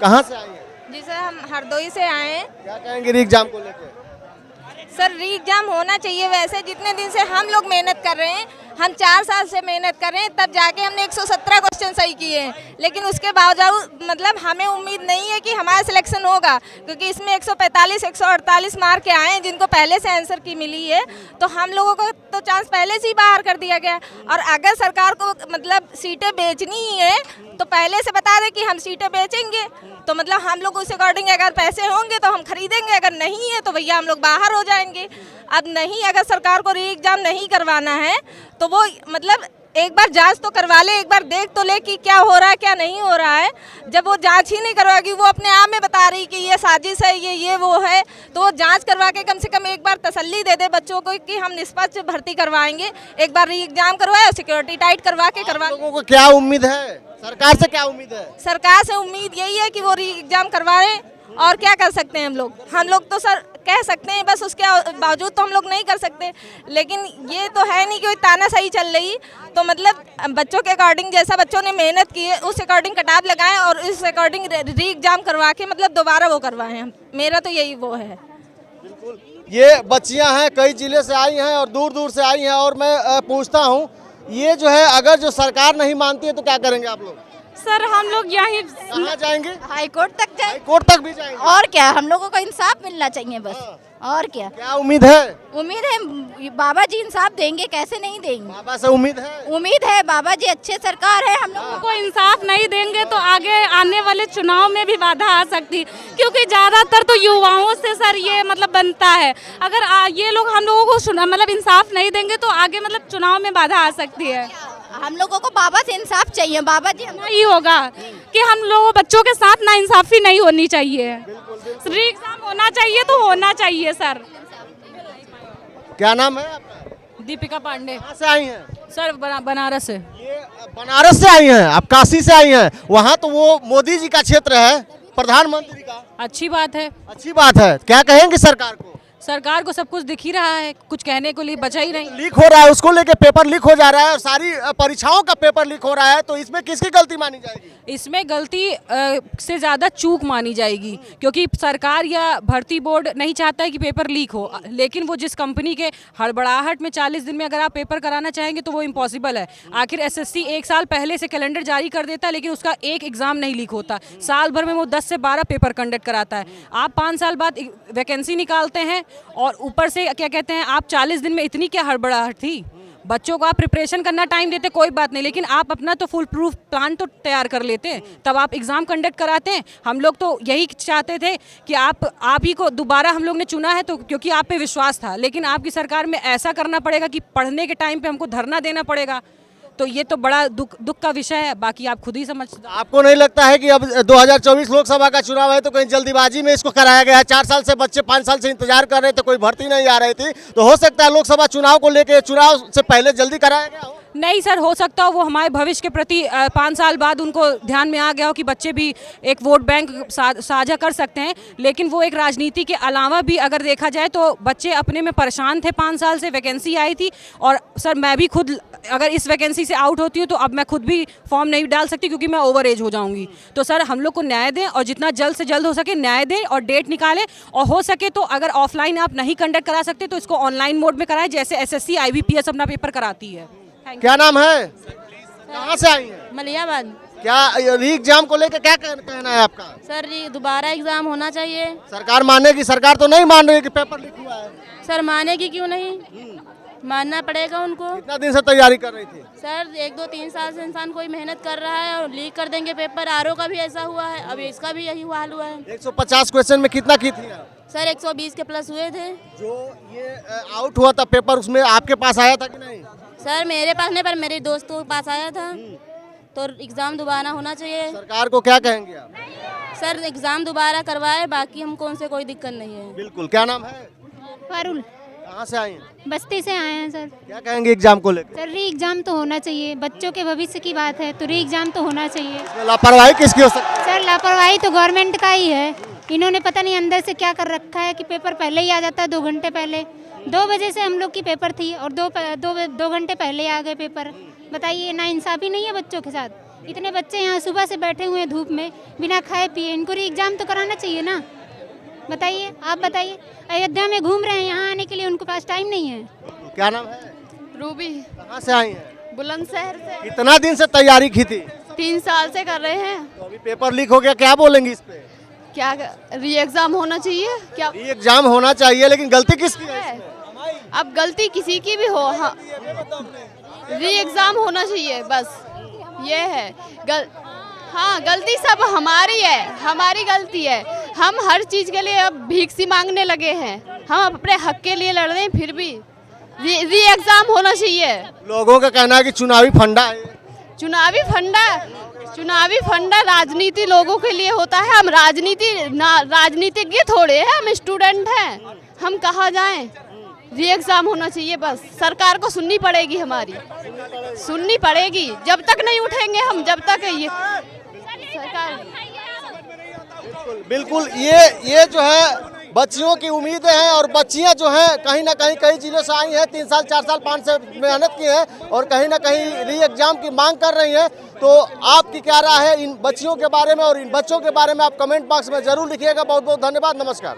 कहाँ से आई हैं? जी सर, हम हरदोई से आए हैं। क्या कहेंगे री एग्जाम को लेकर? सर री एग्जाम होना चाहिए। वैसे जितने दिन से हम लोग मेहनत कर रहे हैं, हम 4 साल से मेहनत कर रहे हैं, तब जाके हमने 117 क्वेश्चन सही किए हैं। लेकिन उसके बावजूद मतलब हमें उम्मीद नहीं है कि हमारा सिलेक्शन होगा, क्योंकि इसमें 145 148 मार्क के आए हैं जिनको पहले से आंसर की मिली है। तो हम लोगों को तो चांस पहले से ही बाहर कर दिया गया। और अगर सरकार को मतलब सीटें बेचनी ही है तो पहले से बता दें कि हम सीटें बेचेंगे, तो मतलब हम लोग उस अकॉर्डिंग अगर पैसे होंगे तो हम खरीदेंगे, अगर नहीं है तो भैया हम लोग बाहर हो जाएंगे। अब नहीं, अगर सरकार को री एग्जाम नहीं करवाना है तो वो मतलब एक बार जांच तो करवा ले, एक बार देख तो ले कि क्या हो रहा है क्या नहीं हो रहा है। जब वो जांच ही नहीं करवाएगी, वो अपने आप में बता रही कि ये साजिश है, ये वो है, तो वो जांच करवा के कम से कम एक बार तसल्ली दे दे बच्चों को कि हम निष्पक्ष भर्ती करवाएंगे। एक बार री एग्जाम करवाए, सिक्योरिटी टाइट करवा के करवा। लोगों को क्या उम्मीद है, सरकार से क्या उम्मीद है? सरकार से उम्मीद यही है कि वो री एग्जाम करवाए। और क्या कर सकते हैं हम लोग तो सर कह सकते हैं, बस उसके बावजूद तो हम लोग नहीं कर सकते। लेकिन ये तो है नहीं कि कोई तानाशाही चल रही, तो मतलब बच्चों के अकॉर्डिंग जैसा बच्चों ने मेहनत की है उस अकॉर्डिंग कटाव लगाएं और इस अकॉर्डिंग री एग्जाम करवा के मतलब दोबारा वो करवाएं। हम मेरा तो यही वो है। बिल्कुल, ये बच्चियां हैं, कई जिले से आई हैं और दूर दूर से आई हैं। और मैं पूछता हूँ, ये जो है अगर जो सरकार नहीं मानती है तो क्या करेंगे आप लोग? सर हम लोग यहीं कहाँ जाएंगे? हाई कोर्ट तक जाए। हाई कोर्ट तक भी जाएंगे? और क्या, हम लोगों को इंसाफ मिलना चाहिए बस। और क्या क्या उम्मीद है? उम्मीद है बाबा जी इंसाफ देंगे, कैसे नहीं देंगे। बाबा से उम्मीद है? उम्मीद है, बाबा जी अच्छे सरकार है। हम लोगों को इंसाफ नहीं देंगे तो आगे आने वाले चुनाव में भी बाधा आ सकती, क्योंकि ज़्यादातर तो युवाओं से सर ये मतलब बनता है। अगर ये लोग हम लोगों को मतलब इंसाफ नहीं देंगे तो आगे मतलब चुनाव में बाधा आ सकती है। हम लोगों को बाबा से इंसाफ चाहिए। बाबा जी ही होगा कि हम लोगों बच्चों के साथ ना इंसाफी नहीं होनी चाहिए। री एग्जाम होना चाहिए तो होना चाहिए सर। क्या नाम है आपका? दीपिका पांडे। कहाँ से आई हैं? सर बनारस से। ये बनारस से आई हैं, आप काशी से आई हैं। वहाँ तो वो मोदी जी का क्षेत्र है, प्रधानमंत्री का। अच्छी बात है। अच्छी बात है। क्या कहेंगे सरकार को? सरकार को सब कुछ दिख ही रहा है, कुछ कहने को लिए बचा ही नहीं। लीक हो रहा है, उसको लेके पेपर लीक हो जा रहा है और सारी परीक्षाओं का पेपर लीक हो रहा है, तो इसमें किसकी गलती मानी जाएगी? इसमें गलती से ज़्यादा चूक मानी जाएगी, क्योंकि सरकार या भर्ती बोर्ड नहीं चाहता है कि पेपर लीक हो। लेकिन वो जिस कंपनी के हड़बड़ाहट में 40 दिन में अगर आप पेपर कराना चाहेंगे तो वो इम्पॉसिबल है। आखिर एसएससी 1 साल पहले से कैलेंडर जारी कर देता है, लेकिन उसका एक एग्ज़ाम नहीं लीक होता। साल भर में वो 10 से 12 पेपर कंडक्ट कराता है। आप 5 साल बाद वैकेंसी निकालते हैं और ऊपर से क्या कहते हैं, आप 40 दिन में इतनी क्या हड़बड़ाहट थी? बच्चों को आप प्रिपरेशन करना टाइम देते कोई बात नहीं, लेकिन आप अपना तो फुल प्रूफ प्लान तो तैयार कर लेते, तब आप एग्ज़ाम कंडक्ट कराते हैं। हम लोग तो यही चाहते थे कि आप ही को दोबारा हम लोग ने चुना है तो क्योंकि आप पे विश्वास था, लेकिन आपकी सरकार में ऐसा करना पड़ेगा कि पढ़ने के टाइम पे हमको धरना देना पड़ेगा। तो ये तो बड़ा दुख का विषय है। बाकी आप खुद ही समझते। आपको नहीं लगता है कि अब 2024 लोकसभा का चुनाव है तो कहीं जल्दीबाजी में इसको कराया गया है? 4 साल से बच्चे 5 साल से इंतजार कर रहे थे, कोई भर्ती नहीं आ रही थी, तो हो सकता है लोकसभा चुनाव को लेके चुनाव से पहले जल्दी कराया गया हो? नहीं सर, हो सकता हो वो हमारे भविष्य के प्रति 5 साल बाद उनको ध्यान में आ गया हो कि बच्चे भी एक वोट बैंक साझा कर सकते हैं। लेकिन वो एक राजनीति के अलावा भी अगर देखा जाए तो बच्चे अपने में परेशान थे। 5 साल से वैकेंसी आई थी और सर मैं भी खुद अगर इस वैकेंसी से आउट होती हूँ तो अब मैं खुद भी फॉर्म नहीं डाल सकती क्योंकि मैं ओवर एज हो जाऊँगी। तो सर हम लोग को न्याय दें और जितना जल्द से जल्द हो सके न्याय दें और डेट निकालें, और हो सके तो अगर ऑफलाइन आप नहीं कंडक्ट करा सकते तो इसको ऑनलाइन मोड में कराएं, जैसे एसएससी IBPS अपना पेपर कराती है। क्या नाम है? कहाँ से आई हैं? मलियाबाद। क्या री एग्जाम को लेकर क्या कहना है आपका? सर दोबारा एग्जाम होना चाहिए। सरकार मानेगी? सरकार तो नहीं मान रही कि पेपर लीक हुआ है। सर मानेगी क्यों नहीं, मानना पड़ेगा उनको। कितना दिन से तैयारी कर रही थी? सर 1-2-3 साल से इंसान कोई मेहनत कर रहा है और लीक कर देंगे पेपर। आरओ का भी ऐसा हुआ है, अब इसका भी यही हाल हुआ है। 150 क्वेश्चन में कितना की थी आप? सर 120 के प्लस हुए थे। जो ये आउट हुआ था पेपर, उसमें आपके पास आया था कि नहीं? सर मेरे पास नहीं, पर मेरे दोस्तों के पास आया था। तो एग्ज़ाम दोबारा होना चाहिए। सरकार को क्या कहेंगे आप? सर एग्ज़ाम दोबारा करवाए, बाकी हमको उनसे कोई दिक्कत नहीं है। बिल्कुल। क्या नाम है? पारुल। कहाँ से आई हैं? बस्ती से आए हैं सर। क्या कहेंगे एग्जाम को लेकर? सर री एग्जाम तो होना चाहिए, बच्चों के भविष्य की बात है तो री एग्जाम तो होना चाहिए। लापरवाही किसकी हो सकती है? सर लापरवाही तो गवर्नमेंट का ही है। इन्होंने पता नहीं अंदर से क्या कर रखा है कि पेपर पहले ही आ जाता है 2 घंटे पहले। 2 बजे से हम लोग की पेपर थी और 2 घंटे पहले आ गए पेपर। बताइए, ना इंसाफी नहीं है बच्चों के साथ। इतने बच्चे यहाँ सुबह से बैठे हुए हैं धूप में बिना खाए पिए, इनको री एग्ज़ाम तो कराना चाहिए ना। बताइए, आप बताइए। अयोध्या में घूम रहे हैं, यहाँ आने के लिए उनके पास टाइम नहीं है। क्या नाम है? रूबी, कहाँ से आई हैं? बुलंदशहर से। कितना दिन से तैयारी की थी? 3 साल से कर रहे हैं। तो अभी पेपर लीक हो गया, क्या बोलेंगी इस पे? क्या री एग्ज़ाम होना चाहिए क्या? री एग्जाम होना चाहिए, लेकिन गलती किसकी है? अब गलती किसी की भी हो, हाँ, री एग्ज़ाम होना चाहिए, बस ये है। हाँ, गलती सब हमारी है, हमारी गलती है। हम हर चीज़ के लिए अब भीख सी मांगने लगे हैं। हम अपने हक के लिए लड़ रहे हैं, फिर भी री एग्ज़ाम होना चाहिए। लोगों का कहना है कि चुनावी फंडा है। चुनावी फंडा राजनीति लोगों के लिए होता है। हम राजनीतिज्ञ थोड़े हैं, हम स्टूडेंट हैं। हम कहाँ जाएं? री एग्ज़ाम होना चाहिए, बस सरकार को सुननी पड़ेगी, हमारी सुननी पड़ेगी। जब तक नहीं उठेंगे हम, जब तक ये सरकार। बिल्कुल, ये जो है बच्चियों की उम्मीदें हैं, और बच्चियां जो हैं कहीं ना कहीं कई जिलों से आई हैं, 3 साल 4 साल 5 साल मेहनत की है और कहीं ना कहीं री एग्जाम की मांग कर रही हैं। तो आपकी क्या राय है इन बच्चियों के बारे में और इन बच्चों के बारे में? आप कमेंट बॉक्स में जरूर लिखिएगा। बहुत बहुत धन्यवाद, नमस्कार।